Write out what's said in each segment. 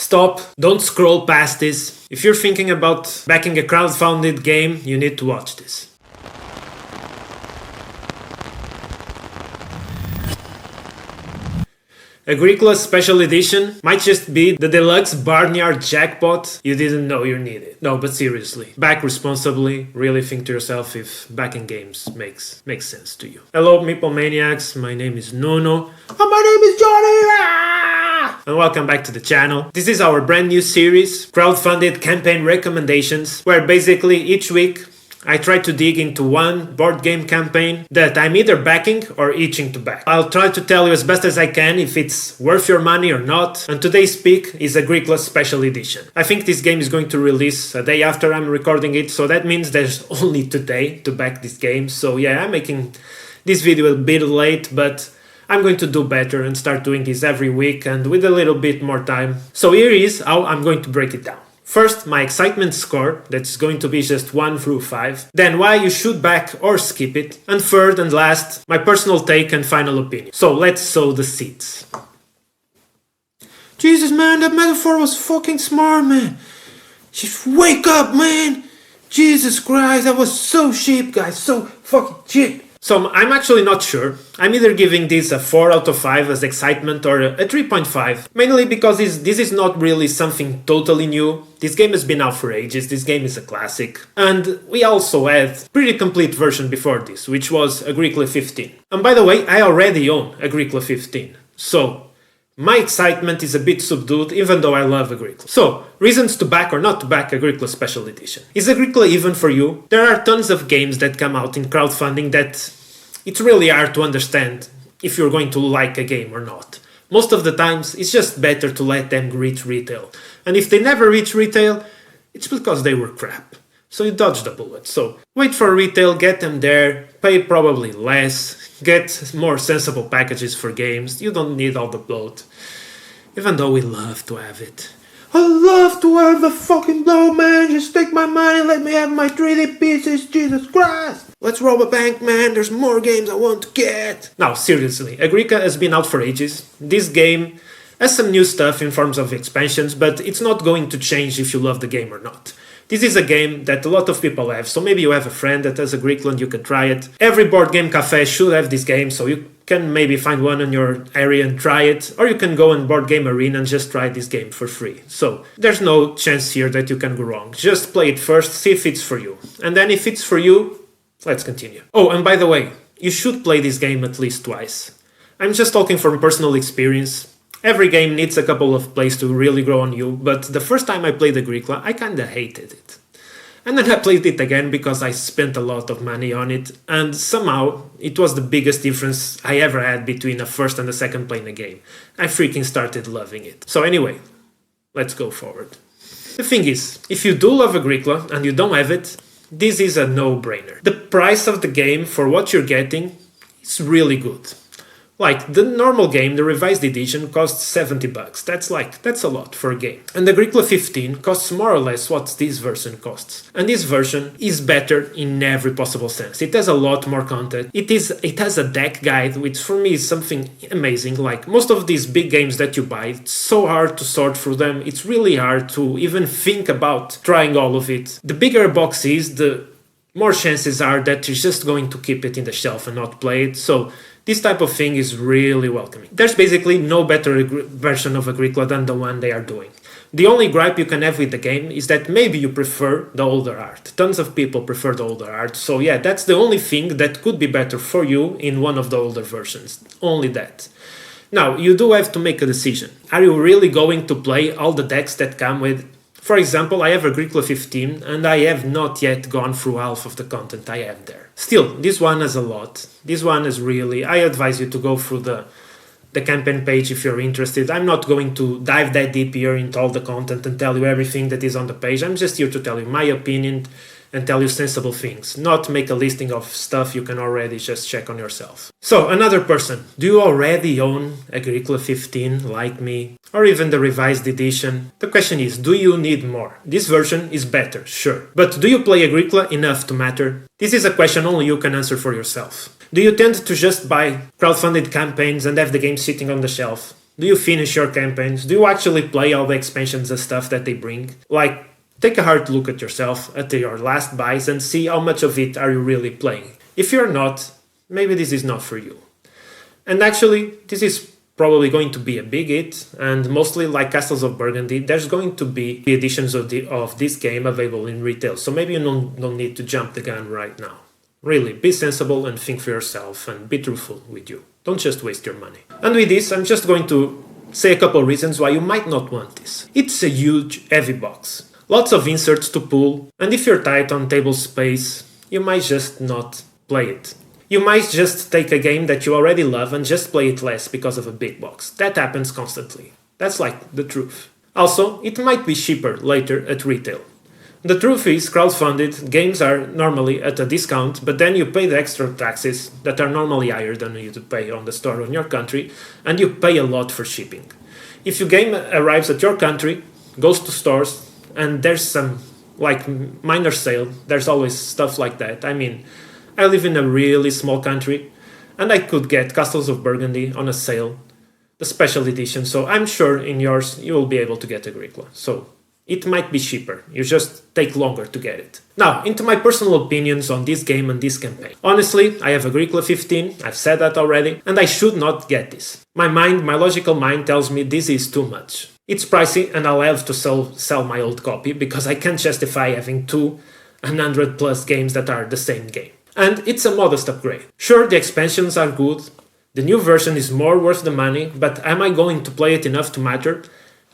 Stop, don't scroll past this. If you're thinking about backing a crowdfunded game, you need to watch this. Agricola Special Edition might just be the deluxe barnyard jackpot you didn't know you needed. No, but seriously, back responsibly, really think to yourself if backing games makes sense to you. Hello Meeple Maniacs, my name is Nuno. And my name is Johnny! And welcome back to the channel. This is our brand new series, Crowdfunded Campaign Recommendations, where basically each week I try to dig into one board game campaign that I'm either backing or itching to back. I'll try to tell you as best as I can if it's worth your money or not, and today's pick is Agricola Special Edition. I think this game is going to release a day after I'm recording it, so that means there's only today to back this game. So yeah, I'm making this video a bit late, but I'm going to do better and start doing this every week and with a little bit more time. So here is how I'm going to break it down. First, my excitement score, that's going to be just 1 through 5. Then why you should back or skip it. And third and last, my personal take and final opinion. So let's sow the seeds. Jesus man, that metaphor was fucking smart, man. Just wake up, man. Jesus Christ, that was so cheap, guys. So fucking cheap. So I'm actually not sure. I'm either giving this a 4 out of 5 as excitement or a 3.5. Mainly because this is not really something totally new. This game has been out for ages, this game is a classic. And we also had a pretty complete version before this, which was Agricola 15. And by the way, I already own Agricola 15. So my excitement is a bit subdued, even though I love Agricola. So, reasons to back or not to back Agricola Special Edition. Is Agricola even for you? There are tons of games that come out in crowdfunding that it's really hard to understand if you're going to like a game or not. Most of the times, it's just better to let them reach retail. And if they never reach retail, it's because they were crap. So you dodge the bullet. So wait for retail, get them there, pay probably less, get more sensible packages for games. You don't need all the bloat. Even though we love to have it. I love to have the fucking bloat, man. Just take my money, let me have my 3D pieces, Jesus Christ. Let's rob a bank, man. There's more games I want to get. Now, seriously, Agricola has been out for ages. This game has some new stuff in forms of expansions, but it's not going to change if you love the game or not. This is a game that a lot of people have, so maybe you have a friend that has Agricola and you can try it. Every board game cafe should have this game, so you can maybe find one in your area and try it, or you can go on Board Game Arena and just try this game for free. So there's no chance here that you can go wrong. Just play it first, see if it's for you. And then if it's for you, let's continue. Oh, and by the way, you should play this game at least twice. I'm just talking from personal experience. Every game needs a couple of plays to really grow on you, but the first time I played Agricola, I kinda hated it. And then I played it again because I spent a lot of money on it, and somehow it was the biggest difference I ever had between a first and a second play in a game. I freaking started loving it. So anyway, let's go forward. The thing is, if you do love Agricola and you don't have it, this is a no-brainer. The price of the game for what you're getting is really good. Like, the normal game, the revised edition, costs $70. That's a lot for a game. And Agricola 15 costs more or less what this version costs. And this version is better in every possible sense. It has a lot more content. It has a deck guide, which for me is something amazing. Like, most of these big games that you buy, it's so hard to sort through them. It's really hard to even think about trying all of it. The bigger a box is, the more chances are that you're just going to keep it in the shelf and not play it. So this type of thing is really welcoming. There's basically no better version of Agricola than the one they are doing. The only gripe you can have with the game is that maybe you prefer the older art. Tons of people prefer the older art, so yeah, that's the only thing that could be better for you in one of the older versions. Only that. Now, you do have to make a decision. Are you really going to play all the decks that come with? For example, I have Agricola 15 and I have not yet gone through half of the content I have there. Still, this one has a lot. This one is really... I advise you to go through the campaign page if you're interested. I'm not going to dive that deep here into all the content and tell you everything that is on the page. I'm just here to tell you my opinion and tell you sensible things, not make a listing of stuff you can already just check on yourself. So, another person, do you already own Agricola 15 like me? Or even the revised edition? The question is, do you need more? This version is better, sure. But do you play Agricola enough to matter? This is a question only you can answer for yourself. Do you tend to just buy crowdfunded campaigns and have the game sitting on the shelf? Do you finish your campaigns? Do you actually play all the expansions and stuff that they bring? Like, take a hard look at yourself, at your last buys, and see how much of it are you really playing. If you're not, maybe this is not for you. And actually, this is probably going to be a big hit, and mostly like Castles of Burgundy, there's going to be the editions of this game available in retail, so maybe you don't need to jump the gun right now. Really, be sensible and think for yourself, and be truthful with you. Don't just waste your money. And with this, I'm just going to say a couple reasons why you might not want this. It's a huge, heavy box. Lots of inserts to pull, and if you're tight on table space, you might just not play it. You might just take a game that you already love and just play it less because of a big box. That happens constantly. That's like the truth. Also, it might be cheaper later at retail. The truth is, crowdfunded games are normally at a discount, but then you pay the extra taxes that are normally higher than you to pay on the store in your country, and you pay a lot for shipping. If your game arrives at your country, goes to stores, and there's some like minor sale, there's always stuff like that. I mean, I live in a really small country, and I could get Castles of Burgundy on a sale, the special edition, so I'm sure in yours you will be able to get Agricola. So it might be cheaper, you just take longer to get it. Now, into my personal opinions on this game and this campaign. Honestly, I have Agricola 15, I've said that already, and I should not get this. My logical mind tells me this is too much. It's pricey and I'll have to sell my old copy because I can't justify having 200 plus games that are the same game. And it's a modest upgrade. Sure, the expansions are good, the new version is more worth the money, but am I going to play it enough to matter?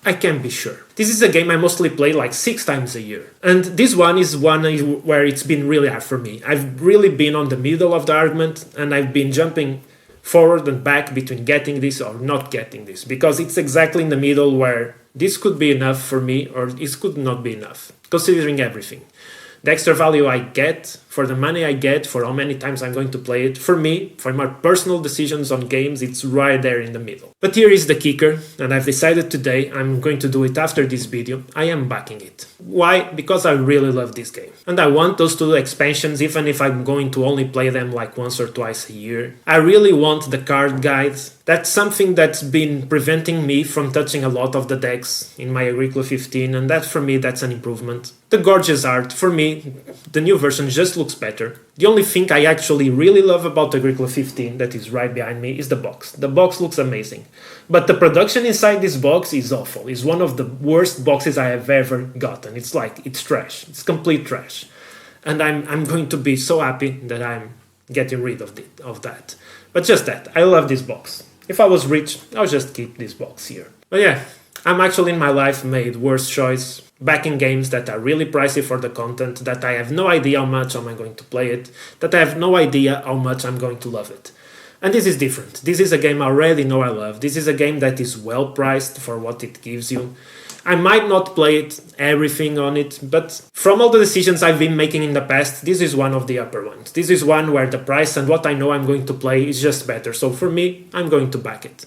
I can't be sure. This is a game I mostly play like 6 times a year. And this one is one where it's been really hard for me. I've really been on the middle of the argument, and I've been jumping forward and back between getting this or not getting this, because it's exactly in the middle where this could be enough for me or this could not be enough, considering everything. The extra value I get, for the money I get, for how many times I'm going to play it, for me, for my personal decisions on games, it's right there in the middle. But here is the kicker, and I've decided today I'm going to do it after this video. I am backing it. Why? Because I really love this game. And I want those 2 expansions, even if I'm going to only play them like once or twice a year. I really want the card guides. That's something that's been preventing me from touching a lot of the decks in my Agricola 15, and that for me, that's an improvement. The gorgeous art, for me, the new version just looks better. The only thing I actually really love about Agricola 15 that is right behind me is the box. The box looks amazing. But the production inside this box is awful. It's one of the worst boxes I have ever gotten. It's trash. It's complete trash. And I'm going to be so happy that I'm getting rid of that. But just that, I love this box. If I was rich, I'll just keep this box here. But yeah, I'm actually in my life made worse choice, backing games that are really pricey for the content, that I have no idea how much am I going to play it, that I have no idea how much I'm going to love it. And this is different. This is a game I already know I love. This is a game that is well priced for what it gives you. I might not play it, everything on it, but from all the decisions I've been making in the past, this is one of the upper ones. This is one where the price and what I know I'm going to play is just better. So for me, I'm going to back it.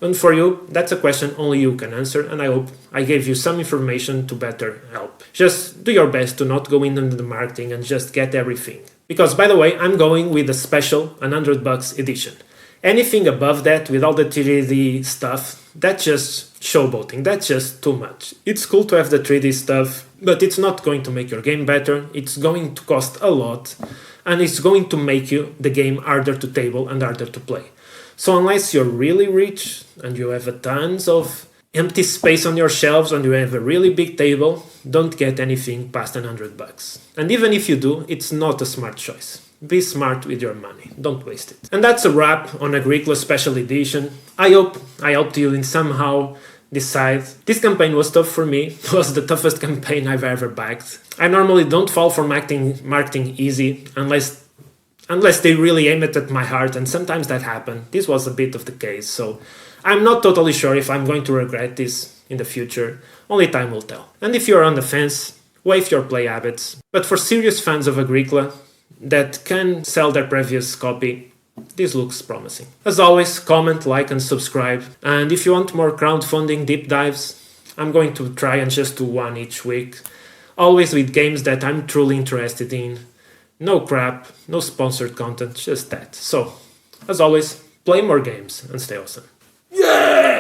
And for you, that's a question only you can answer, and I hope I gave you some information to better help. Just do your best to not go into the marketing and just get everything. Because, by the way, I'm going with a special $100 edition. Anything above that, with all the 3D stuff, that's just showboating, that's just too much. It's cool to have the 3D stuff, but it's not going to make your game better, it's going to cost a lot, and it's going to make the game harder to table and harder to play. So unless you're really rich and you have tons of empty space on your shelves and you have a really big table, don't get anything past $100. And even if you do, it's not a smart choice. Be smart with your money, don't waste it. And that's a wrap on Agricola Special Edition. I hope I helped you in somehow decide. This campaign was tough for me, it was the toughest campaign I've ever backed. I normally don't fall for marketing easy unless they really aim it at my heart, and sometimes that happens. This was a bit of the case, so I'm not totally sure if I'm going to regret this in the future. Only time will tell. And if you're on the fence, waive your play habits. But for serious fans of Agricola that can sell their previous copy, this looks promising. As always, comment, like and subscribe. And if you want more crowdfunding deep dives, I'm going to try and just do one each week. Always with games that I'm truly interested in. No crap, no sponsored content, just that. So, as always, play more games and stay awesome. Yeah!